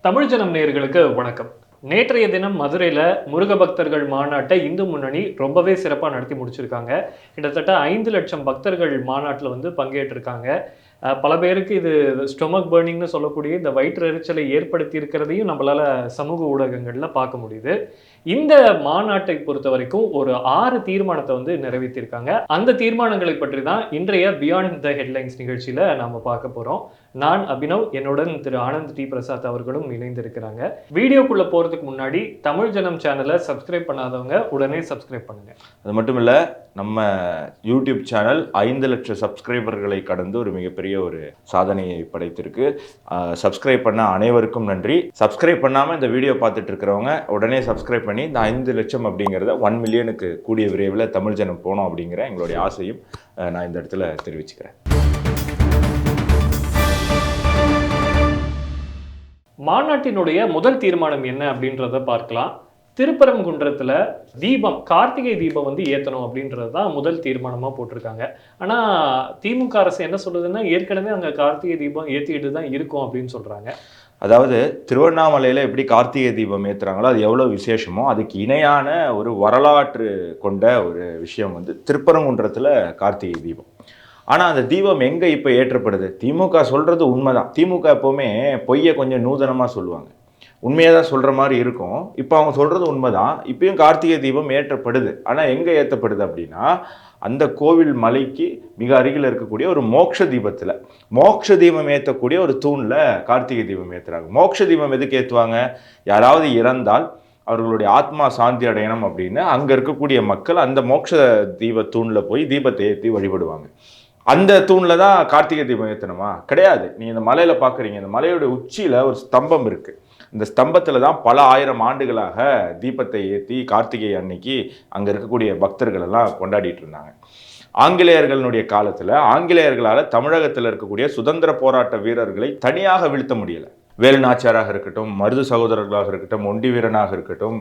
தமிழ் ஜனம் நேயர்களுக்கு வணக்கம். நேற்றைய தினம் மதுரையில் முருக பக்தர்கள் மாநாட்டை இந்து முன்னணி ரொம்பவே சிறப்பாக நடத்தி முடிச்சிருக்காங்க. கிட்டத்தட்ட 5 லட்சம் பக்தர்கள் மாநாட்டில் பங்கேற்றிருக்காங்க. பல பேருக்கு இது ஸ்டொமக் பர்னிங்னு சொல்லக்கூடிய இந்த வயிற்று எரிச்சலை ஏற்படுத்தி இருக்கிறதையும் நம்மளால சமூக ஊடகங்களில் பார்க்க முடியுது. இந்த மாநாட்டை பொறுத்த வரைக்கும் ஒரு 6 தீர்மானத்தை நிறைவேற்றியிருக்காங்க. அந்த தீர்மானங்களை பற்றி தான் இன்றைய பியாண்ட் த ஹெட்லைன்ஸ் நிகழ்ச்சியில் நாம் பார்க்க போகிறோம். நான் அபினவ், என்னுடன் திரு ஆனந்த் டி பிரசாத் அவர்களும் இணைந்திருக்கிறாங்க. வீடியோக்குள்ள போறதுக்கு முன்னாடி தமிழ் ஜனம் சேனலை சப்ஸ்கிரைப் பண்ணாதவங்க உடனே சப்ஸ்கிரைப் பண்ணுங்க. அது மட்டும் இல்ல, நம்ம யூடியூப் சேனல் 5 லட்சம் சப்ஸ்கிரைபர்களை கடந்து ஒரு மிகப்பெரிய ஒரு சாதனையை படைத்திருக்கு. சப்ஸ்கிரைப் பண்ண அனைவருக்கும் நன்றி. சப்ஸ்கிரைப் பண்ணாம இந்த வீடியோ பார்த்துட்டு இருக்கிறவங்க உடனே சப்ஸ்கிரைப் பண்ணி இந்த 5 லட்சம் அப்படிங்கிறத 1 மில்லியனுக்கு கூடிய விரைவில் தமிழ் ஜனம் போனோம் அப்படிங்கிற எங்களுடைய ஆசையும் நான் இந்த இடத்துல தெரிவிச்சுக்கிறேன். மாநாட்டினுடைய முதல் தீர்மானம் என்ன அப்படின்றத பார்க்கலாம். திருப்பரங்குன்றத்தில் தீபம், கார்த்திகை தீபம் ஏற்றணும் அப்படின்றது தான் முதல் தீர்மானமாக போட்டிருக்காங்க. ஆனால் திமுக அரசு என்ன சொல்லுதுன்னா, ஏற்கனவே அங்கே கார்த்திகை தீபம் ஏற்றிட்டு தான் இருக்கும் அப்படின்னு சொல்கிறாங்க. அதாவது திருவண்ணாமலையில் எப்படி கார்த்திகை தீபம் ஏற்றுறாங்களோ அது எவ்வளோ விசேஷமோ அதுக்கு இணையான ஒரு வரலாற்று கொண்ட ஒரு விஷயம் திருப்பரங்குன்றத்தில் கார்த்திகை தீபம். ஆனால் அந்த தீபம் எங்கே இப்போ ஏற்றப்படுது? திமுக சொல்கிறது உண்மைதான். திமுக எப்போவுமே பொய்யை கொஞ்சம் நூதனமாக சொல்லுவாங்க, உண்மையாக தான் சொல்கிற மாதிரி இருக்கும். இப்போ அவங்க சொல்கிறது உண்மைதான். இப்பயும் கார்த்திகை தீபம் ஏற்றப்படுது. ஆனால் எங்கே ஏற்றப்படுது அப்படின்னா, அந்த கோவில் மலைக்கு மிக அருகில் இருக்கக்கூடிய ஒரு மோட்ச தீபத்தில், மோட்ச தீபம் ஏற்றக்கூடிய ஒரு தூணில் கார்த்திகை தீபம் ஏற்றுறாங்க. மோட்ச தீபம் எதுக்கு ஏற்றுவாங்க? யாராவது இறந்தால் அவர்களுடைய ஆத்மா சாந்தி அடையணும் அப்படின்னு அங்கே இருக்கக்கூடிய மக்கள் அந்த மோட்ச தீப தூணில் போய் தீபத்தை ஏற்றி வழிபடுவாங்க. அந்த தூணில் தான் கார்த்திகை தீபம் ஏற்றணுமா? கிடையாது. நீ இந்த மலையில் பார்க்குறீங்க, இந்த மலையோட உச்சியில் ஒரு ஸ்தம்பம் இருக்குது. இந்த ஸ்தம்பத்தில் தான் பல ஆயிரம் ஆண்டுகளாக தீபத்தை ஏற்றி கார்த்திகை அன்னைக்கு அங்கே இருக்கக்கூடிய பக்தர்கள் எல்லாம் கொண்டாடிட்டு இருந்தாங்க. ஆங்கிலேயர்களுடைய காலத்தில் ஆங்கிலேயர்களால் தமிழகத்தில் இருக்கக்கூடிய சுதந்திர போராட்ட வீரர்களை தனியாக வீழ்த்த முடியலை. வேலுநாச்சியாராக இருக்கட்டும், மருது சகோதரர்களாக இருக்கட்டும், ஒண்டி வீரனாக இருக்கட்டும்,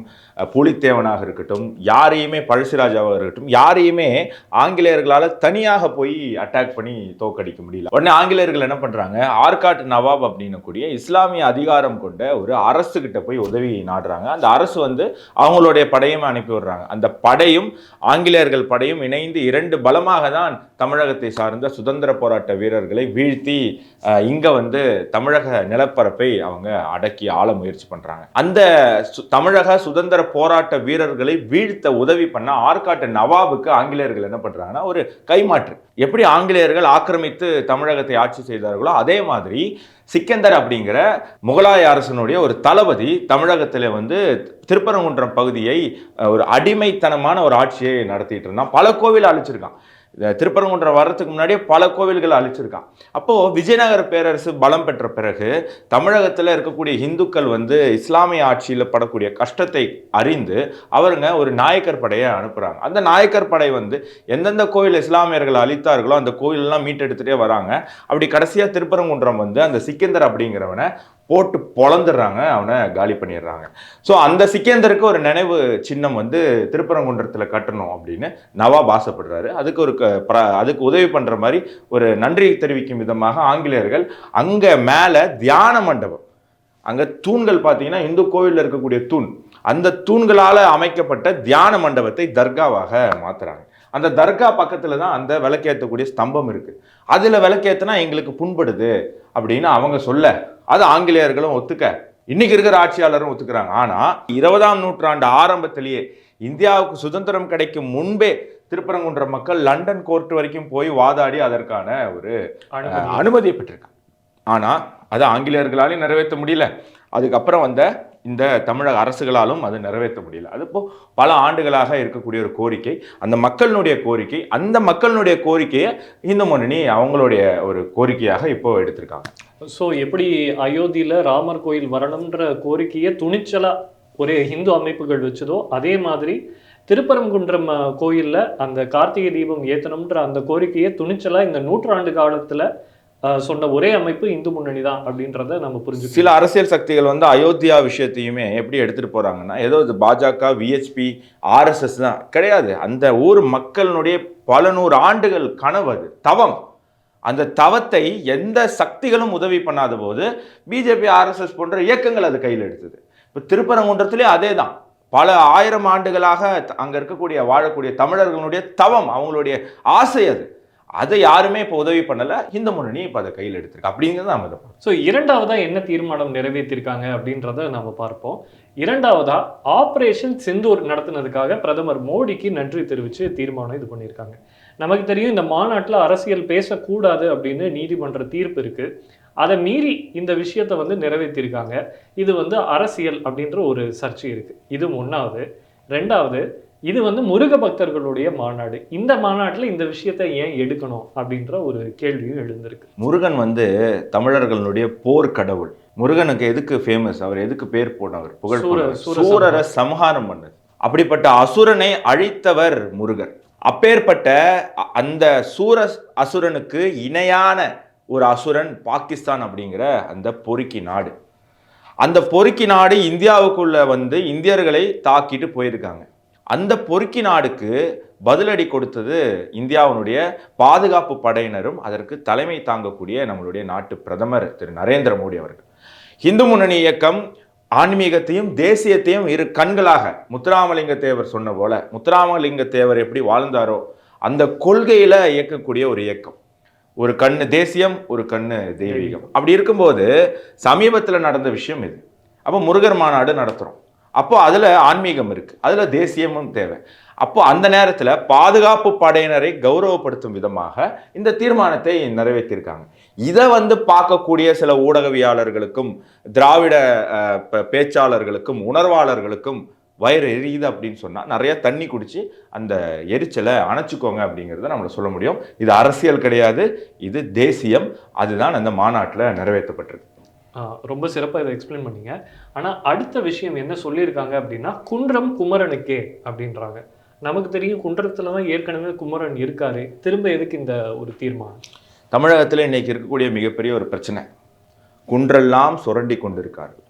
புலித்தேவனாக இருக்கட்டும், யாரையுமே, பழசிராஜாவாக இருக்கட்டும், யாரையுமே ஆங்கிலேயர்களால் தனியாக போய் அட்டாக் பண்ணி தோக்கடிக்க முடியல. உடனே ஆங்கிலேயர்கள் என்ன பண்ணுறாங்க, ஆர்காட் நவாப் அப்படின்னக்கூடிய இஸ்லாமிய அதிகாரம் கொண்ட ஒரு அரசு கிட்ட போய் உதவி நாடுறாங்க. அந்த அரசு அவங்களுடைய படையும் அனுப்பி விடுறாங்க. அந்த படையும் ஆங்கிலேயர்கள் படையும் இணைந்து 2 பலமாக தான் தமிழகத்தை சார்ந்த சுதந்திர போராட்ட வீரர்களை வீழ்த்தி இங்கே தமிழக நிலப்பரப்பை அவங்க அடக்கி ஆள முயற்சி பண்றாங்க. அந்த தமிழக சுதந்திர போராட்ட வீரர்களை வீழ்த்த உதவி பண்ண ஆர்காட் நவாபுக்கு ஆங்கிலேயர்கள் என்ன பண்றாங்கன்னா ஒரு கைமாற்று. எப்படி ஆங்கிலேயர்கள் ஆக்கிரமித்து தமிழகத்தை ஆட்சி செய்தார்களோ அதே மாதிரி சிக்கந்தர் அப்படிங்கிற முகலாய அரசனுடைய ஒரு தளபதி தமிழகத்தில் திருப்பரங்குன்றம் பகுதியை ஒரு அடிமைத்தனமான ஒரு ஆட்சியை நடத்திட்டு இருந்தான். பல கோவில் அழிச்சிருக்கான். திருப்பரங்குன்றம் வர்றதுக்கு முன்னாடியே பல கோவில்கள் அழிச்சிருக்கான். அப்போது விஜயநகர பேரரசு பலம் பெற்ற பிறகு தமிழகத்தில் இருக்கக்கூடிய இந்துக்கள் இஸ்லாமிய ஆட்சியில் படக்கூடிய கஷ்டத்தை அறிந்து அவருங்க ஒரு நாயக்கர் படையை அனுப்புகிறாங்க. அந்த நாயக்கர் படை எந்தெந்த கோவில் இஸ்லாமியர்கள் அழித்தார்களோ அந்த கோவிலெல்லாம் மீட்டெடுத்துகிட்டே வராங்க. அப்படி கடைசியாக திருப்பரங்குன்றம் அந்த சிக்கந்தர் அப்படிங்கிறவனை போட்டு பொழந்துடுறாங்க, அவனை காலி பண்ணிடுறாங்க. ஸோ அந்த சிக்கந்தருக்கு ஒரு நினைவு சின்னம் திருப்பரங்குன்றத்தில் கட்டணும் அப்படின்னு நவாப் ஆசைப்படுறாரு. அதுக்கு உதவி பண்ணுற மாதிரி ஒரு நன்றி தெரிவிக்கும் விதமாக ஆங்கிலேயர்கள் அங்கே மேலே தியான மண்டபம், அங்கே தூண்கள் பார்த்தீங்கன்னா இந்து கோவிலில் இருக்கக்கூடிய தூண், அந்த தூண்களால் அமைக்கப்பட்ட தியான மண்டபத்தை தர்காவாக மாற்றுறாங்க. அந்த தர்கா பக்கத்தில் தான் அந்த விளக்கேற்றக்கூடிய ஸ்தம்பம் இருக்குது. அதில் விளக்கேற்றினா எங்களுக்கு புண்படுது அப்படின்னு அவங்க சொல்ல, அது ஆங்கிலேயர்களும் ஒத்துக்க, இன்னைக்கு இருக்கிற ஆட்சியாளரும் ஒத்துக்கிறாங்க. ஆனால் 20ஆம் நூற்றாண்டு ஆரம்பத்திலேயே இந்தியாவுக்கு சுதந்திரம் கிடைக்கும் முன்பே திருப்பரங்குன்ற மக்கள் லண்டன் கோர்ட் வரைக்கும் போய் வாதாடி அதற்கான ஒரு அனுமதியை பெற்றிருக்காங்க. ஆனால் அது ஆங்கிலேயர்களாலையும் நிறைவேற்ற முடியல. அதுக்கப்புறம் இந்த தமிழக அரசுகளாலும் அது நிறைவேற்ற முடியல. அது இப்போ பல ஆண்டுகளாக இருக்கக்கூடிய ஒரு கோரிக்கை, அந்த மக்களுடைய கோரிக்கையை இந்து முன்னணி அவங்களுடைய ஒரு கோரிக்கையாக இப்போ எடுத்திருக்காங்க. ஸோ எப்படி அயோத்தியில் ராமர் கோயில் வரணுன்ற கோரிக்கையை துணிச்சலாக ஒரு இந்து அமைப்புகள் வச்சதோ, அதே மாதிரி திருப்பரங்குன்றம் கோயிலில் அந்த கார்த்திகை தீபம் ஏற்றணுன்ற அந்த கோரிக்கையை துணிச்சலாக இந்த 100 ஆண்டு காலத்தில் சொன்ன ஒரே அமைப்பு இந்து முன்னணி தான் அப்படின்றத நம்ம புரிஞ்சு. சில அரசியல் சக்திகள் அயோத்தியா விஷயத்தையுமே எப்படி எடுத்துட்டு போறாங்கன்னா, ஏதோ இது பாஜக, விஹெச்பி, ஆர்எஸ்எஸ் தான் கிடையாது. அந்த ஊர் மக்களுடைய பல 100 ஆண்டுகள் கனவு, அது தவம். அந்த தவத்தை எந்த சக்திகளும் உதவி பண்ணாத போது பிஜேபி ஆர்எஸ்எஸ் போன்ற இயக்கங்கள் அது கையில் எடுத்தது. இப்போ திருப்பரங்குன்றத்திலே அதே தான். பல ஆயிரம் ஆண்டுகளாக அங்கே இருக்கக்கூடிய வாழக்கூடிய தமிழர்களுடைய தவம், அவங்களுடைய ஆசை அது. அதை யாருமே இப்போ உதவி பண்ணல. இந்து முன்னணி இப்போ அதை கையில் எடுத்திருக்கு அப்படிங்கிறது நம்ம இதை பார்ப்போம். ஸோ இரண்டாவதா என்ன தீர்மானம் நிறைவேற்றிருக்காங்க அப்படின்றத நம்ம பார்ப்போம். இரண்டாவதா ஆபரேஷன் சிந்தூர் நடத்தினதுக்காக பிரதமர் மோடிக்கு நன்றி தெரிவித்து தீர்மானம் இது பண்ணியிருக்காங்க. நமக்கு தெரியும் இந்த மாநாட்டில் அரசியல் பேசக்கூடாது அப்படின்னு நீதிமன்ற தீர்ப்பு இருக்கு. அதை மீறி இந்த விஷயத்தை வந்து நிறைவேற்றிருக்காங்க. இது வந்து அரசியல் அப்படின்ற ஒரு சர்ச்சை இருக்கு. இது ஒன்றாவது. ரெண்டாவது, இது வந்து முருக பக்தர்களுடைய மாநாடு. இந்த மாநாட்டில் இந்த விஷயத்தை ஏன் எடுக்கணும் அப்படின்ற ஒரு கேள்வியும் எழுந்திருக்கு. முருகன் வந்து தமிழர்களுடைய போர் கடவுள். முருகனுக்கு எதுக்கு ஃபேமஸ்? அவர் எதுக்கு பேர் போனவர்? புகழ் சூரரை சம்ஹாரம் பண்ணது. அப்படிப்பட்ட அசுரனை அழித்தவர் முருகர். அப்பேற்பட்ட அந்த அசுரனுக்கு இணையான ஒரு அசுரன் பாகிஸ்தான் அப்படிங்கிற அந்த பொறுக்கி நாடு. அந்த பொறுக்கி நாடு இந்தியாவுக்குள்ள வந்து இந்தியர்களை தாக்கிட்டு போயிருக்காங்க. அந்த பொறுக்கி நாடுக்கு பதிலடி கொடுத்தது இந்தியாவினுடைய பாதுகாப்பு படையினரும் அதற்கு தலைமை தாங்கக்கூடிய நம்மளுடைய நாட்டு பிரதமர் திரு நரேந்திர மோடி அவர்கள். இந்து முன்னணி இயக்கம் ஆன்மீகத்தையும் தேசியத்தையும் இரு கண்களாக, முத்துராமலிங்க தேவர் சொன்ன போல, முத்துராமலிங்க தேவர் எப்படி வாழ்ந்தாரோ அந்த கொள்கையில இயக்கக்கூடிய ஒரு இயக்கம். ஒரு கண்ணு தேசியம், ஒரு கண்ணு தெய்வீகம். அப்படி இருக்கும்போது சமீபத்தில் நடந்த விஷயம் இது. அப்போ முருகர் மாநாடு நடத்துகிறோம். அப்போ அதில் ஆன்மீகம் இருக்குது, அதில் தேசியமும் தேவை. அப்போ அந்த நேரத்தில் பாதுகாப்பு படையினரை கௌரவப்படுத்தும் விதமாக இந்த தீர்மானத்தை நிறைவேற்றியிருக்காங்க. இதை வந்து பார்க்கக்கூடிய சில ஊடகவியாளர்களுக்கும் திராவிட பேச்சாளர்களுக்கும் உணர்வாளர்களுக்கும் வயிறு எரியுது அப்படின்னு சொன்னால் நிறைய தண்ணி குடிச்சு அந்த எரிச்சலை அணைச்சிக்கோங்க அப்படிங்கிறத நம்மளை சொல்ல முடியும். இது அரசியல் கிடையாது, இது தேசியம். அதுதான் அந்த மாநாட்டில் நிறைவேற்றப்பட்டிருக்கு. ரொம்ப சிறப்பாக இதை எக்ஸ்பிளைன் பண்ணீங்க. ஆனால் அடுத்த விஷயம் என்ன சொல்லியிருக்காங்க அப்படின்னா, குன்றம் குமரனுக்கே அப்படின்றாங்க. நமக்கு தெரியும் குன்றத்தில் தான் ஏற்கனவே குமரன் இருக்காரு, திரும்ப எதுக்கு இந்த ஒரு தீர்மானம்? தமிழகத்தில் இன்னைக்கு இருக்கக்கூடிய மிகப்பெரிய ஒரு பிரச்சனை, குன்றெல்லாம் சுரண்டி கொண்டிருக்கார்கள்.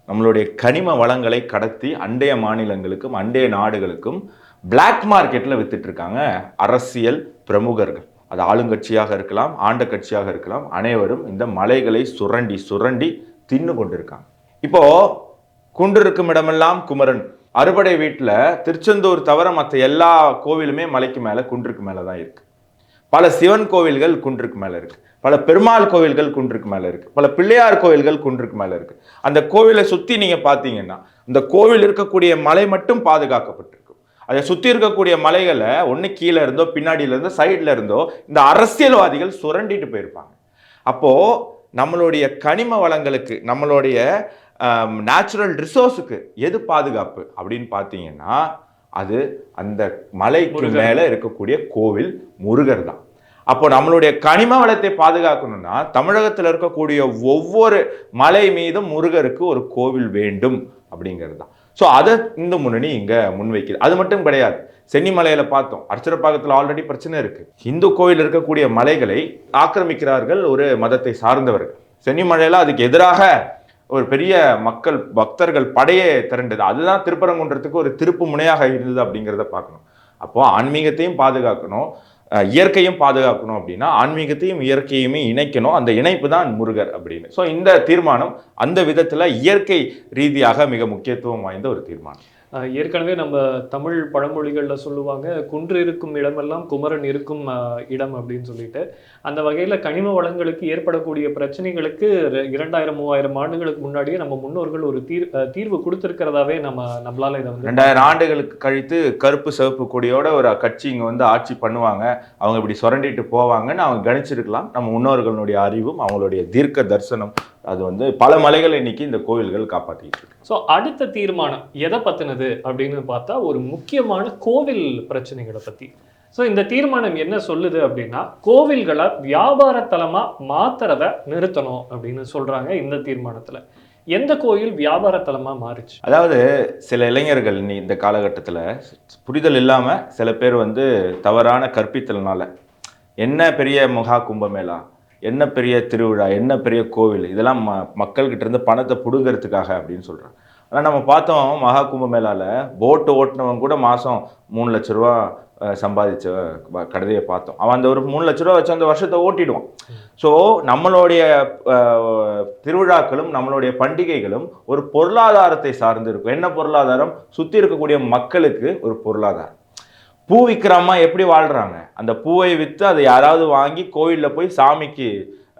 நம்மளுடைய கனிம வளங்களை கடத்தி அண்டைய மாநிலங்களுக்கும் அண்டைய நாடுகளுக்கும் பிளாக் மார்க்கெட்டில் வித்துட்டு இருக்காங்க அரசியல் பிரமுகர்கள். அது ஆளுங்கட்சியாக இருக்கலாம், ஆண்ட கட்சியாக இருக்கலாம், அனைவரும் இந்த மலைகளை சுரண்டி சுரண்டி தின்னு கொண்டிருக்காங்க. இப்போ குன்று இருக்கும் இடமெல்லாம் குமரன். அறுபடை வீட்டில் திருச்செந்தூர் தவிர மற்ற எல்லா கோவிலுமே மலைக்கு மேலே குன்றுக்கு மேலே தான் இருக்கு. பல சிவன் கோவில்கள் குன்றுக்கு மேலே இருக்கு, பல பெருமாள் கோவில்கள் குன்றுக்கு மேலே இருக்கு, பல பிள்ளையார் கோவில்கள் குன்றுக்கு மேலே இருக்கு. அந்த கோவிலை சுற்றி நீங்க பார்த்தீங்கன்னா இந்த கோவில் இருக்கக்கூடிய மலை மட்டும் பாதுகாக்கப்பட்டிருக்கு. அதை சுற்றி இருக்கக்கூடிய மலைகளை ஒன்று கீழே இருந்தோ பின்னாடியில இருந்தோ சைடில் இருந்தோ இந்த அரசியல்வாதிகள் சுரண்டிட்டு போயிருப்பாங்க. அப்போ நம்மளுடைய கனிம வளங்களுக்கு, நம்மளுடைய நேச்சுரல் ரிசோர்ஸுக்கு எது பாதுகாப்பு அப்படின்னு பார்த்தீங்கன்னா அது அந்த மலைக்கு மேலே இருக்கக்கூடிய கோவில் முருகர் தான். அப்போ நம்மளுடைய கனிம வளத்தை பாதுகாக்கணும்னா தமிழகத்தில் இருக்கக்கூடிய ஒவ்வொரு மலை மீதும் முருகருக்கு ஒரு கோவில் வேண்டும் அப்படிங்கிறது தான். ஸோ அதை இந்து முன்னணி இங்கே முன்வைக்குது. அது மட்டும் கிடையாது, சென்னிமலையில் பார்த்தோம், அர்ச்சரப்பாக்கத்தில் ஆல்ரெடி பிரச்சனை இருக்கு. இந்து கோயில் இருக்கக்கூடிய மலைகளை ஆக்கிரமிக்கிறார்கள் ஒரு மதத்தை சார்ந்தவர்கள். சென்னிமலையில் அதுக்கு எதிராக ஒரு பெரிய மக்கள் பக்தர்கள் படையே திரண்டது. அதுதான் திருப்பரங்குன்றத்துக்கு ஒரு திருப்பு முனையாக இருந்தது அப்படிங்கிறத பார்க்கணும். அப்போ ஆன்மீகத்தையும் பாதுகாக்கணும், இயற்கையும் பாதுகாக்கணும். அப்படின்னா ஆன்மீகத்தையும் இயற்கையுமே இணைக்கணும். அந்த இணைப்பு தான் முருகர் அப்படின்னு. ஸோ இந்த தீர்மானம் அந்த விதத்தில் இயற்கை ரீதியாக மிக முக்கியத்துவம் வாய்ந்த ஒரு தீர்மானம். ஏற்கனவே நம்ம தமிழ் பழமொழிகளில் சொல்லுவாங்க, குன்று இருக்கும் இடமெல்லாம் குமரன் இருக்கும் இடம் அப்படின்னு சொல்லிட்டு. அந்த வகையில் கனிம வளங்களுக்கு ஏற்படக்கூடிய பிரச்சனைகளுக்கு 2000-3000 ஆண்டுகளுக்கு முன்னாடியே நம்ம முன்னோர்கள் ஒரு தீர்வு கொடுத்துருக்கிறதாவே நம்மளால இதை வந்து 2000 ஆண்டுகளுக்கு கழித்து கருப்பு சிவப்பு கொடியோட ஒரு கட்சி இங்கே வந்து ஆட்சி பண்ணுவாங்க, அவங்க இப்படி சுரண்டிட்டு போவாங்கன்னு அவங்க கணிச்சிருக்கலாம். நம்ம முன்னோர்களுடைய அறிவும் அவங்களுடைய தீர்க்க தரிசனம் அது வந்து பல மலைகள் இன்னைக்கு இந்த கோவில்கள் காப்பாற்றிட்டு இருக்கு. ஸோ அடுத்த தீர்மானம் எதை பற்றினது அப்படின்னு பார்த்தா ஒரு முக்கியமான கோவில் பிரச்சனைகளை பற்றி. ஸோ இந்த தீர்மானம் என்ன சொல்லுது அப்படின்னா, கோவில்களை வியாபார தலமாக மாத்துறதை நிறுத்தணும் அப்படின்னு சொல்கிறாங்க. இந்த தீர்மானத்தில் எந்த கோயில் வியாபார தலமாக மாறிச்சு? அதாவது சில இளைஞர்கள் இந்த காலகட்டத்தில் புரிதல் இல்லாமல் சில பேர் வந்து தவறான கற்பித்தல்னால என்ன பெரிய மகா கும்பமேளா, என்ன பெரிய திருவிழா, என்ன பெரிய கோவில், இதெல்லாம் மக்கள்கிட்ட இருந்து பணத்தை பிடுங்கிறதுக்காக அப்படின்னு சொல்கிறாங்க. ஆனால் நம்ம பார்த்தோம் மகா கும்பமேளால போட்டு ஓட்டுனவன் கூட மாதம் 3 லட்ச ரூபா சம்பாதிச்ச கடையை பார்த்தோம். அவன் அந்த ஒரு 3 லட்ச ரூபா வச்சு அந்த வருஷத்தை ஓட்டிடுவான். ஸோ நம்மளுடைய திருவிழாக்களும் நம்மளுடைய பண்டிகைகளும் ஒரு பொருளாதாரத்தை சார்ந்து இருக்கும். என்ன பொருளாதாரம்? சுற்றி இருக்கக்கூடிய மக்களுக்கு ஒரு பொருளாதாரம். பூ விற்கிற அம்மா எப்படி வாழ்றாங்க? அந்த பூவை விற்று அதை யாராவது வாங்கி கோயிலில் போய் சாமிக்கு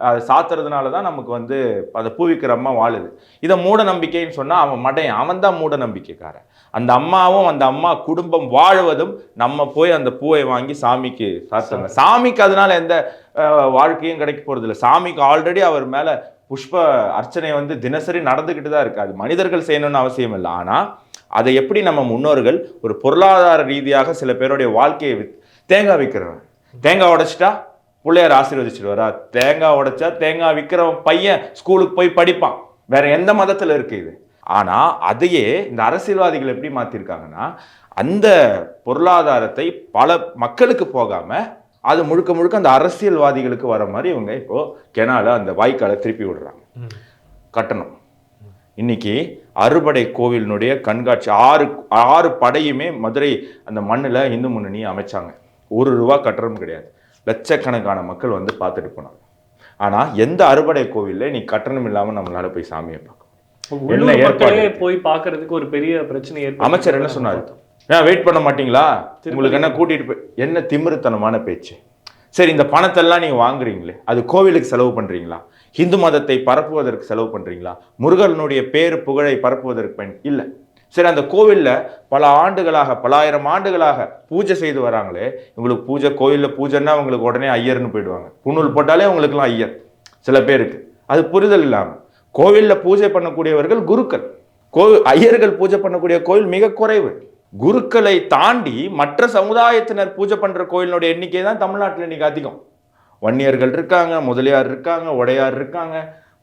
அதை சாத்துறதுனால தான் நமக்கு வந்து அந்த பூ விற்கிற அம்மா வாழுது. இதை மூட நம்பிக்கைன்னு சொன்னால் அவன் மடையன், அவன் தான் மூட நம்பிக்கைக்காரன். அந்த அம்மாவும் அந்த அம்மா குடும்பம் வாழ்வதும் நம்ம போய் அந்த பூவை வாங்கி சாமிக்கு சாத்துறாங்க. சாமிக்கு அதனால எந்த வாழ்க்கையும் கிடைக்க போறது இல்லை. சாமிக்கு ஆல்ரெடி அவர் மேல புஷ்ப அர்ச்சனை வந்து தினசரி நடந்துக்கிட்டு தான் இருக்கு. அது மனிதர்கள் செய்யணும்னு அவசியம் இல்லை. ஆனால் அதை எப்படி நம்ம முன்னோர்கள் ஒரு பொருளாதார ரீதியாக சில பேருடைய வாழ்க்கையை தேங்காய் விற்கிறவன் தேங்காய் உடைச்சிட்டா பிள்ளையார் ஆசீர்வதிச்சுட்டு வரா, தேங்காய் உடைச்சா தேங்காய் விற்கிறவன் பையன் ஸ்கூலுக்கு போய் படிப்பான். வேற எந்த மதத்தில் இருக்கு இது? ஆனா அதையே இந்த அரசியல்வாதிகள் எப்படி மாத்திருக்காங்கன்னா, அந்த பொருளாதாரத்தை பல மக்களுக்கு போகாம அது முழுக்க முழுக்க அந்த அரசியல்வாதிகளுக்கு வர மாதிரி இவங்க இப்போ கெனால அந்த வாய்க்காலை திருப்பி விடுறாங்க. கட்டணம் இன்னைக்கு அறுபடை கோவிலினுடைய கண்காட்சி ஆறு படையுமே மதுரை அந்த மண்ணில் இந்து முன்னணி அமைச்சாங்க. ₹1 கட்டணம் கிடையாது. லட்சக்கணக்கான மக்கள் வந்து பார்த்துட்டு போனாங்க. ஆனா எந்த அறுபடை கோவில்ல நீ கட்டணம் இல்லாம நம்மளால போய் சாமியை பார்க்க போய் பார்க்கறதுக்கு ஒரு பெரிய பிரச்சனை ஏற்படும். அமைச்சர் என்ன சொன்னாரு? வெயிட் பண்ண மாட்டீங்களா? உங்களுக்கு என்ன கூட்டிட்டு போய் என்ன திமிருத்தனமான பேச்சு. சரி, இந்த பணத்தெல்லாம் நீங்க வாங்குறீங்களே, அது கோவிலுக்கு செலவு பண்றீங்களா? இந்து மதத்தை பரப்புவதற்கு செலவு பண்றீங்களா? முருகனுடைய பேரு புகழை பரப்புவதற்கு இல்லை. சரி, அந்த கோவில்ல பல ஆண்டுகளாக பல ஆயிரம் ஆண்டுகளாக பூஜை செய்து வராங்களே, உங்களுக்கு பூஜை கோயில்ல பூஜைன்னா அவங்களுக்கு உடனே ஐயர்னு போயிடுவாங்க. புண்ணூல் போட்டாலே அவங்களுக்குலாம் ஐயர் சில பேருக்கு. அது புரிதல் இல்லாம கோவில்ல பூஜை பண்ணக்கூடியவர்கள் குருக்கள். ஐயர்கள் பூஜை பண்ணக்கூடிய கோயில் மிக குறைவு. குருக்களை தாண்டி மற்ற சமுதாயத்தினர் பூஜை பண்ற கோயிலுடைய எண்ணிக்கை தான் தமிழ்நாட்டில் இன்னைக்கு அதிகம். வன்னியர்கள் இருக்காங்க, முதலியார் இருக்காங்க, உடையார் இருக்காங்க,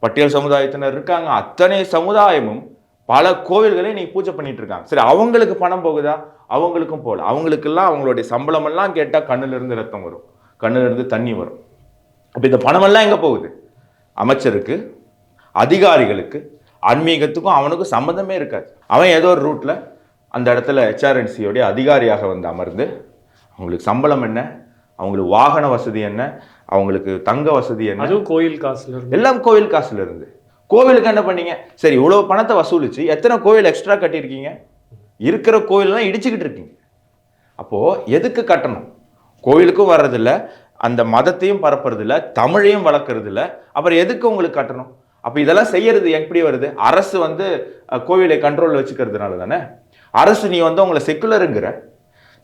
பட்டியல் சமுதாயத்தினர் இருக்காங்க. அத்தனை சமுதாயமும் பல கோவில்களை நீ பூஜை பண்ணிட்டு இருக்காங்க. சரி, அவங்களுக்கு பணம் போகுதா? அவங்களுக்கும் போகல. அவங்களுக்கெல்லாம் அவங்களுடைய சம்பளம் எல்லாம் கேட்டா கண்ணுல இருந்து ரத்தம் வரும், கண்ணுல இருந்து தண்ணி வரும். அப்ப இந்த பணம் எல்லாம் எங்க போகுது? அமைச்சருக்கு, அதிகாரிகளுக்கு, ஆன்மீகத்துக்கும் அவனுக்கும் சம்மந்தமே இருக்காது. அவன் ஏதோ ஒரு ரூட்ல அந்த இடத்துல HRNCயோடைய அதிகாரியாக வந்து அமர்ந்து அவங்களுக்கு சம்பளம் என்ன, அவங்களுக்கு வாகன வசதி என்ன, அவங்களுக்கு தங்க வசதி என்ன, அதுவும் கோயில் காசுல இருந்து, எல்லாம் கோவில் காசுல இருந்து. கோவிலுக்கு என்ன பண்ணீங்க? சரி, இவ்வளவு பணத்தை வசூலிச்சு எத்தனை கோவில் எக்ஸ்ட்ரா கட்டியிருக்கீங்க? இருக்கிற கோயிலெல்லாம் இடிச்சுக்கிட்டு இருக்கீங்க. அப்போ எதுக்கு கட்டணும்? கோவிலுக்கும் வர்றதில்ல, அந்த மதத்தையும் பரப்புறதில்ல, தமிழையும் வளர்க்கறதில்ல, அப்புறம் எதுக்கு உங்களுக்கு கட்டணும்? அப்ப இதெல்லாம் செய்யறது எப்படி வருது? அரசு வந்து கோவிலை கண்ட்ரோல் வச்சுக்கிறதுனால தானே. அரசு நீ வந்து உங்களை செக்குலருங்கிற,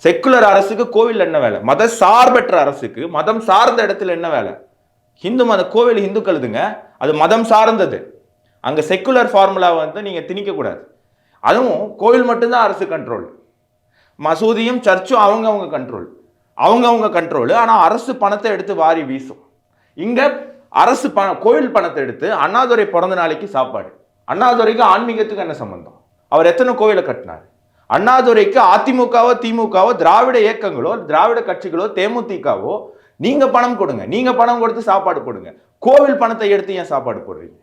செக்குலர் அரசுக்கு கோவில் என்ன வேலை? மத சார்பற்ற அரசுக்கு மதம் சார்ந்த இடத்துல என்ன வேலை? ஹிந்து மத கோவில் இந்துக்களுதுங்க, அது மதம் சார்ந்தது. அங்க செக்குலர் ஃபார்முலா வந்து நீங்க திணிக்க கூடாது. அதுவும் கோவில் மட்டும்தான் அரசு கண்ட்ரோல், மசூதியும் சர்ச்சும் அவங்க கண்ட்ரோல், கண்ட்ரோல். ஆனா அரசு பணத்தை எடுத்து வாரி வீசும். இங்க அரசு கோவில் பணத்தை எடுத்து அண்ணாதுரை பிறந்த நாளைக்கு சாப்பாடு. அண்ணாதுரைக்கு ஆன்மீகத்துக்கு என்ன சம்பந்தம்? அவர் எத்தனை கோவிலை கட்டினார்? அண்ணாதுரைக்கு அதிமுகவோ திமுகவோ திராவிட இயக்கங்களோ திராவிட கட்சிகளோ தேமுதிகவோ நீங்க பணம் கொடுங்க, நீங்க பணம் கொடுத்து சாப்பாடு போடுங்க. கோவில் பணத்தை எடுத்து ஏன் சாப்பாடு போடுறீங்க?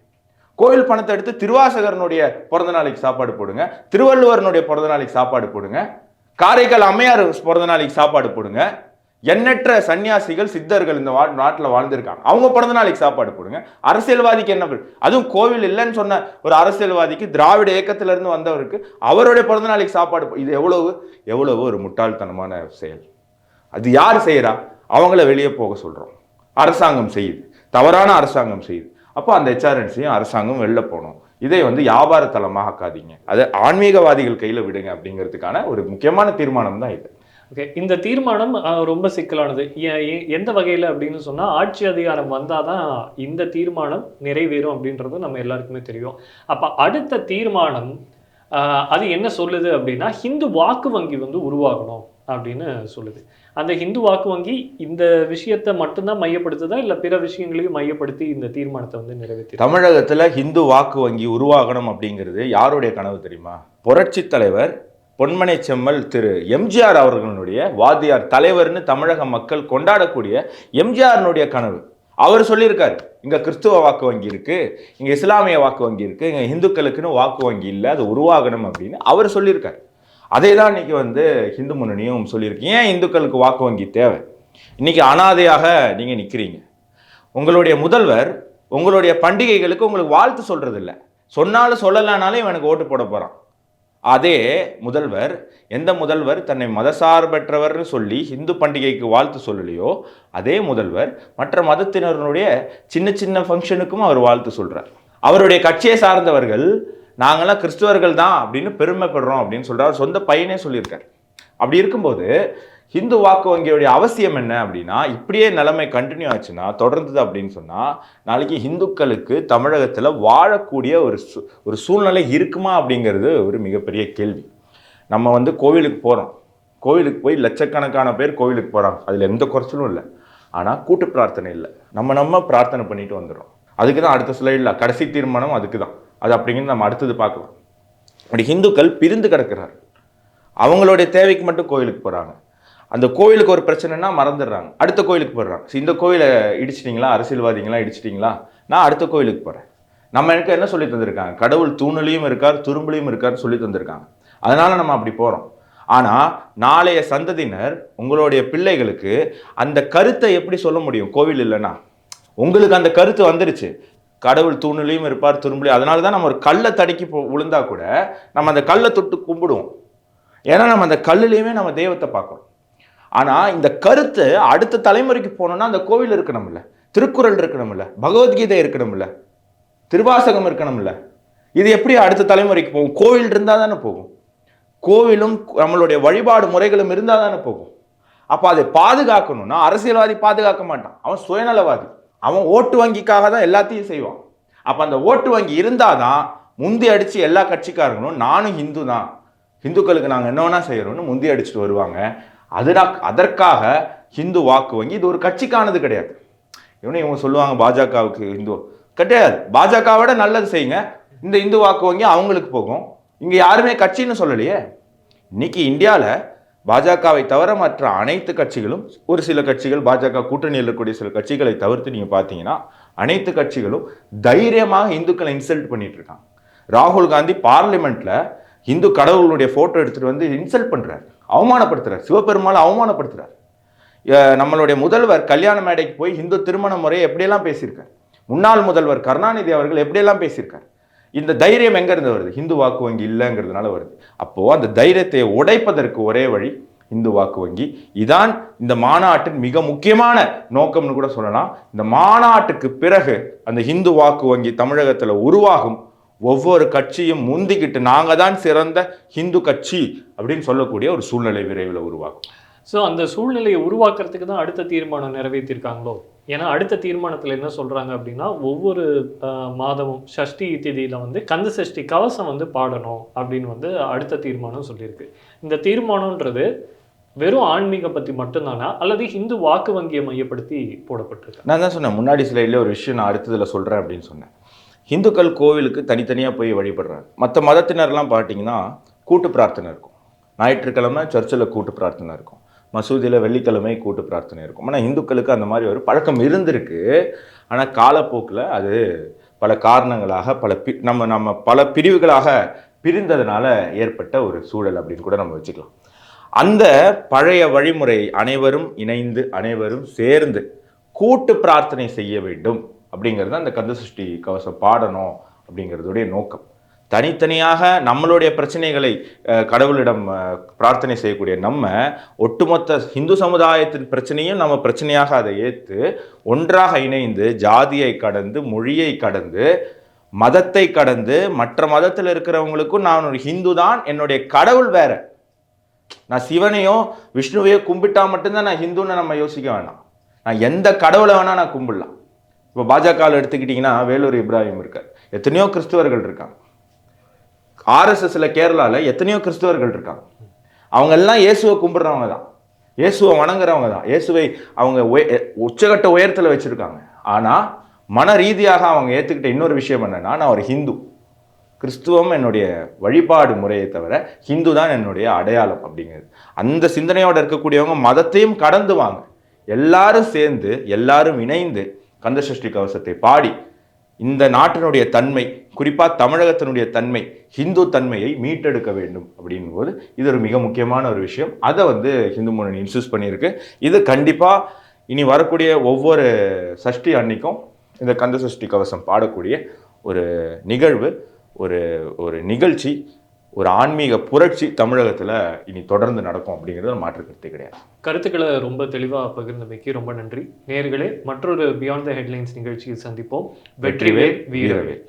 கோவில் பணத்தை எடுத்து திருவாசகரனுடைய பிறந்த நாளைக்கு சாப்பாடு போடுங்க, திருவள்ளுவரனுடைய பிறந்த நாளைக்கு சாப்பாடு போடுங்க, காரைக்கால் அம்மையார் பிறந்த நாளைக்கு சாப்பாடு போடுங்க. எண்ணற்ற சன்னியாசிகள் சித்தர்கள் இந்த நாட்டில் வாழ்ந்திருக்காங்க, அவங்க பிறந்த நாளைக்கு சாப்பாடு போடுங்க. அரசியல்வாதிக்கு என்ன? அதுவும் கோவில் இல்லைன்னு சொன்ன ஒரு அரசியல்வாதிக்கு, திராவிட இயக்கத்தில இருந்து வந்தவருக்கு அவருடைய பிறந்த நாளைக்கு சாப்பாடு. இது எவ்வளவு ஒரு முட்டாள்தனமான செயல். அது யார் செய்யறா? அவங்கள வெளியே போக சொல்றோம். அரசாங்கம் செய்யுது, தவறான அரசாங்கம் செய்யுது. அப்போ அந்த HRNCயும் அரசாங்கம் வெளில போகணும். இதை வந்து வியாபார தளமாக ஆக்காதீங்க, அதை ஆன்மீகவாதிகள் கையில விடுங்க அப்படிங்கிறதுக்கான ஒரு முக்கியமான தீர்மானம் தான் இது. ஓகே, இந்த தீர்மானம் ரொம்ப சிக்கலானது. எந்த வகையில் அப்படின்னு சொன்னால், ஆட்சி அதிகாரம் வந்தால் தான் இந்த தீர்மானம் நிறைவேறும் அப்படின்றது நம்ம எல்லாருக்குமே தெரியும். அப்போ அடுத்த தீர்மானம் அது என்ன சொல்லுது அப்படின்னா, ஹிந்து வாக்கு வங்கி வந்து உருவாகணும் அப்படின்னு சொல்லுது. அந்த ஹிந்து வாக்கு வங்கி இந்த விஷயத்தை மட்டும்தான் மையப்படுத்துதா, இல்லை பிற விஷயங்களையும் மையப்படுத்தி இந்த தீர்மானத்தை வந்து நிறைவேற்றி? தமிழகத்தில் ஹிந்து வாக்கு வங்கி உருவாகணும் அப்படிங்கிறது யாருடைய கனவு தெரியுமா? புரட்சி தலைவர் பொன்மனை செம்மல் திரு எம்ஜிஆர் அவர்களுடைய வாதியார் தலைவர்னு தமிழக மக்கள் கொண்டாடக்கூடிய எம்ஜிஆர்னுடைய கனவு. அவர் சொல்லியிருக்காரு, இங்க கிறிஸ்துவ வாக்கு வங்கி இருக்கு, இங்க இஸ்லாமிய வாக்கு வங்கி இருக்கு, இங்க இந்துக்களுக்குன்னு வாக்கு வங்கி இல்லை, அது உருவாகணும் அப்படின்னு அவர் சொல்லியிருக்காரு. அதே தான் இன்னைக்கு ஹிந்து முன்னணியும் சொல்லியிருக்கு. ஏன் இந்துக்களுக்கு வாக்கு வங்கி தேவை? இன்னைக்கு அனாதையாக நீங்க நிக்கிறீங்க. உங்களுடைய முதல்வர் உங்களுடைய பண்டிகைகளுக்கு உங்களுக்கு வாழ்த்து சொல்றது இல்லை, சொன்னாலும் சொல்லலைனாலும் இவனுக்கு ஓட்டு போட போறான். அதே முதல்வர், எந்த முதல்வர் தன்னை மதசார்பற்றவர்னு சொல்லி இந்து பண்டிகைக்கு வாழ்த்து சொல்லலையோ அதே முதல்வர் மற்ற மதத்தினருடைய சின்ன சின்ன ஃபங்க்ஷனுக்கும் அவர் வாழ்த்து சொல்றார். அவருடைய கட்சியை சார்ந்தவர்கள் நாங்களாம் கிறிஸ்துவர்கள் தான் அப்படின்னு பெருமைப்படுறோம் அப்படின்னு சொல்றாரு. சொந்த பையனே சொல்லியிருக்காரு. அப்படி இருக்கும்போது ஹிந்து வாக்கு வங்கியுடைய அவசியம் என்ன அப்படின்னா, இப்படியே நிலைமை கண்டினியூ ஆச்சுன்னா, தொடர்ந்தது அப்படின்னு சொன்னா, நாளைக்கு ஹிந்துக்களுக்கு தமிழகத்துல வாழக்கூடிய ஒரு சூழ்நிலை இருக்குமா அப்படிங்கிறது ஒரு மிகப்பெரிய கேள்வி. நம்ம கோவிலுக்கு போறோம், கோவிலுக்கு போய் லட்சக்கணக்கான பேர் கோவிலுக்கு போறாங்க, அதுல எந்த குறைச்சலும் இல்லை. ஆனா கூட்டு பிரார்த்தனை இல்லை. நம்ம பிரார்த்தனை பண்ணிட்டு வந்துடும். அதுக்கு தான் அடுத்த ஸ்லைட்ல கடைசி தீர்மானம் அதுக்கு தான். அது அப்படிங்கிறது நம்ம அடுத்தது பார்க்கலாம். அப்படி ஹிந்துக்கள் பிரிந்து கிடக்கிறார்கள். அவங்களுடைய தேவைக்கு மட்டும் கோவிலுக்கு போறாங்க. அந்த கோயிலுக்கு ஒரு பிரச்சனைனா மறந்துடுறாங்க, அடுத்த கோயிலுக்கு போடுறாங்க. இந்த கோயிலை இடிச்சிட்டிங்களா, அரசியல்வாதிகளாம் இடிச்சிட்டிங்களா, நான் அடுத்த கோயிலுக்கு போகிறேன். நம்ம எனக்கு என்ன சொல்லி தந்திருக்காங்க? கடவுள் தூணுலையும் இருக்கார், துரும்புலையும் இருக்கார் சொல்லி தந்திருக்காங்க. அதனால நம்ம அப்படி போகிறோம். ஆனால் நாளைய சந்ததியினர், உங்களுடைய பிள்ளைகளுக்கு அந்த கருத்தை எப்படி சொல்ல முடியும்? கோவில் இல்லைன்னா உங்களுக்கு அந்த கருத்து வந்துருச்சு, கடவுள் தூணுலையும் இருப்பார், துரும்புலையும். அதனால தான் நம்ம ஒரு கல்லை தடுக்கி விழுந்தா கூட நம்ம அந்த கல்லை தொட்டு கும்பிடுவோம். ஏன்னா நம்ம அந்த கல்லுலையுமே நம்ம தெய்வத்தை பார்க்கணும். ஆனா இந்த கருத்து அடுத்த தலைமுறைக்கு போனோம்னா அந்த கோவில் இருக்கணும்ல, திருக்குறள் இருக்கணும்ல, பகவத்கீதை இருக்கணும்ல, திருவாசகம் இருக்கணும்ல. இது எப்படி அடுத்த தலைமுறைக்கு போகும்? கோவில் இருந்தா தானே போகும். கோவிலும் நம்மளுடைய வழிபாடு முறைகளும் இருந்தா தானே போகும். அப்ப அதை பாதுகாக்கணும்னா அரசியல்வாதி பாதுகாக்க மாட்டான், அவன் சுயநலவாதி. அவன் ஓட்டு வங்கிக்காக தான் எல்லாத்தையும் செய்வான். அப்ப அந்த ஓட்டு வங்கி இருந்தாதான் முந்தி அடிச்சு எல்லா கட்சிக்காரங்களும் நானும் ஹிந்து தான், ஹிந்துக்களுக்கு நாங்கள் என்ன வேணா செய்யறோம்னு முந்தி அடிச்சுட்டு வருவாங்க. அதற்காக ஹிந்து வாக்கு வங்கி இது ஒரு கட்சிக்கானது கிடையாது. இவங்க சொல்லுவாங்க பாஜகவுக்கு ஹிந்து கிடையாது, பாஜகவோட நல்லது செய்யுங்க, இந்த இந்து வாக்கு வங்கி அவங்களுக்கு போகும். இங்க யாருமே கட்சின்னு சொல்லலையே. இன்னைக்கு இந்தியாவில் பாஜகவை தவிர மற்ற அனைத்து கட்சிகளும், ஒரு சில கட்சிகள் பாஜக கூட்டணியில் இருக்கக்கூடிய சில கட்சிகளை தவிர்த்து நீங்க பார்த்தீங்கன்னா அனைத்து கட்சிகளும் தைரியமாக இந்துக்களை இன்சல்ட் பண்ணிட்டு இருக்காங்க. ராகுல் காந்தி பார்லிமெண்ட்ல இந்து கடவுளுடைய போட்டோ எடுத்துட்டு இன்சல்ட் பண்றாரு, அவமானப்படுத்துறார், சிவபெருமாளை அவமானப்படுத்துறார். நம்மளுடைய முதல்வர் கல்யாண மேடைக்கு போய் இந்து திருமண முறையை எப்படியெல்லாம் பேசியிருக்கார். முன்னாள் முதல்வர் கருணாநிதி அவர்கள் எப்படியெல்லாம் பேசியிருக்கார். இந்த தைரியம் எங்க இருந்து வருது? இந்து வாக்கு வங்கி இல்லைங்கிறதுனால வருது. அப்போ அந்த தைரியத்தை உடைப்பதற்கு ஒரே வழி இந்து வாக்கு வங்கி. இதான் இந்த மாநாட்டின் மிக முக்கியமான நோக்கம்னு கூட சொல்லலாம். இந்த மாநாட்டுக்கு பிறகு அந்த இந்து வாக்கு வங்கி தமிழகத்துல உருவாகும். ஒவ்வொரு கட்சியும் முந்திக்கிட்டு நாங்க தான் சிறந்த ஹிந்து கட்சி அப்படின்னு சொல்லக்கூடிய ஒரு சூழ்நிலை விரைவில் உருவாகும். ஸோ அந்த சூழ்நிலையை உருவாக்குறதுக்கு தான் அடுத்த தீர்மானம் நிறைவேற்றிருக்காங்களோ? ஏன்னா அடுத்த தீர்மானத்தில் என்ன சொல்றாங்க அப்படின்னா, ஒவ்வொரு மாதமும் சஷ்டி திதியில கந்த சஷ்டி கவசம் பாடணும் அப்படின்னு அடுத்த தீர்மானம் சொல்லியிருக்கு. இந்த தீர்மானம்ன்றது வெறும் ஆன்மீக பத்தி மட்டும்தானா, அல்லது ஹிந்து வாக்கு வங்கியை மையப்படுத்தி போடப்பட்டிருக்கு? நான் தான் சொன்னேன் முன்னாடி ஸ்லைட்ல ஒரு விஷயம் நான் அடுத்ததுல சொல்றேன் அப்படின்னு சொன்னேன். ஹிந்துக்கள் கோவிலுக்கு தனித்தனியாக போய் வழிபடுறாங்க. மற்ற மதத்தினர்லாம் பார்த்தீங்கன்னா கூட்டு பிரார்த்தனை இருக்கும். ஞாயிற்றுக்கிழமை சர்ச்சில் கூட்டு பிரார்த்தனை இருக்கும், மசூதியில் வெள்ளிக்கிழமை கூட்டு பிரார்த்தனை இருக்கும். ஆனால் இந்துக்களுக்கு அந்த மாதிரி ஒரு பழக்கம் இருந்திருக்கு. ஆனால் காலப்போக்கில் அது பல காரணங்களாக நம்ம பல பிரிவுகளாக பிரிந்ததுனால ஏற்பட்ட ஒரு சூழல் அப்படின்னு கூட நம்ம வச்சுக்கலாம். அந்த பழைய வழிமுறை அனைவரும் இணைந்து அனைவரும் சேர்ந்து கூட்டு பிரார்த்தனை செய்ய வேண்டும் அப்படிங்கிறது அந்த கந்த சஷ்டி கவசம் பாடணும் அப்படிங்கிறதுடைய நோக்கம். தனித்தனியாக நம்மளுடைய பிரச்சனைகளை கடவுளிடம் பிரார்த்தனை செய்யக்கூடிய நம்ம ஒட்டுமொத்த இந்து சமுதாயத்தின் பிரச்சனையும் நம்ம பிரச்சனையாக அதை ஏற்று ஒன்றாக இணைந்து ஜாதியை கடந்து, மொழியை கடந்து, மதத்தை கடந்து, மற்ற மதத்தில் இருக்கிறவங்களுக்கும் நான் ஒரு ஹிந்து தான், என்னுடைய கடவுள் வேற, நான் சிவனையோ விஷ்ணுவையோ கும்பிட்டா மட்டும்தான் நான் ஹிந்துன்னு நம்ம யோசிக்க வேணாம். நான் எந்த கடவுளை வேணா நான் கும்பிடலாம். இப்போ பாஜகவில் எடுத்துக்கிட்டிங்கன்னா வேலூர் இப்ராஹிம் இருக்கார், எத்தனையோ கிறிஸ்துவர்கள் இருக்காங்க. ஆர்எஸ்எஸ்ல கேரளாவில் எத்தனையோ கிறிஸ்துவர்கள் இருக்காங்க. அவங்க எல்லாம் இயேசுவை கும்பிடுறவங்க தான், இயேசுவை வணங்குறவங்க தான், இயேசுவை அவங்க உச்சகட்ட உயரத்தில் வச்சிருக்காங்க. ஆனால் மன ரீதியாக அவங்க ஏற்றுக்கிட்ட இன்னொரு விஷயம் என்னன்னா, நான் ஒரு ஹிந்து, கிறிஸ்துவம் என்னுடைய வழிபாடு முறையை தவிர ஹிந்து தான் என்னுடைய அடையாளம் அப்படிங்கிறது. அந்த சிந்தனையோடு இருக்கக்கூடியவங்க மதத்தையும் கடந்து வாங்க, எல்லாரும் சேர்ந்து எல்லாரும் இணைந்து கந்தசஷ்டி கவசத்தை பாடி இந்த நாட்டினுடைய தன்மை, குறிப்பாக தமிழகத்தினுடைய தன்மை, ஹிந்து தன்மையை மீட்டெடுக்க வேண்டும் அப்படின்னும் போது இது ஒரு மிக முக்கியமான ஒரு விஷயம். அதை வந்து இந்து முன்னணி இன்சூஸ் பண்ணியிருக்கு. இது கண்டிப்பாக இனி வரக்கூடிய ஒவ்வொரு சஷ்டி அன்னைக்கும் இந்த கந்தசஷ்டி கவசம் பாடக்கூடிய ஒரு நிகழ்வு, ஒரு ஒரு நிகழ்ச்சி, ஒரு ஆன்மீக புரட்சி தமிழகத்தில் இனி தொடர்ந்து நடக்கும் அப்படிங்கிறது மாற்று கருத்து கிடையாது. கருத்துக்களை ரொம்ப தெளிவாக பகிர்ந்தமைக்கு ரொம்ப நன்றி. நேயர்களே, மற்றொரு பியாண்ட் த ஹெட்லைன்ஸ் நிகழ்ச்சியில் சந்திப்போம். வெற்றிவேல் வீரவேல்.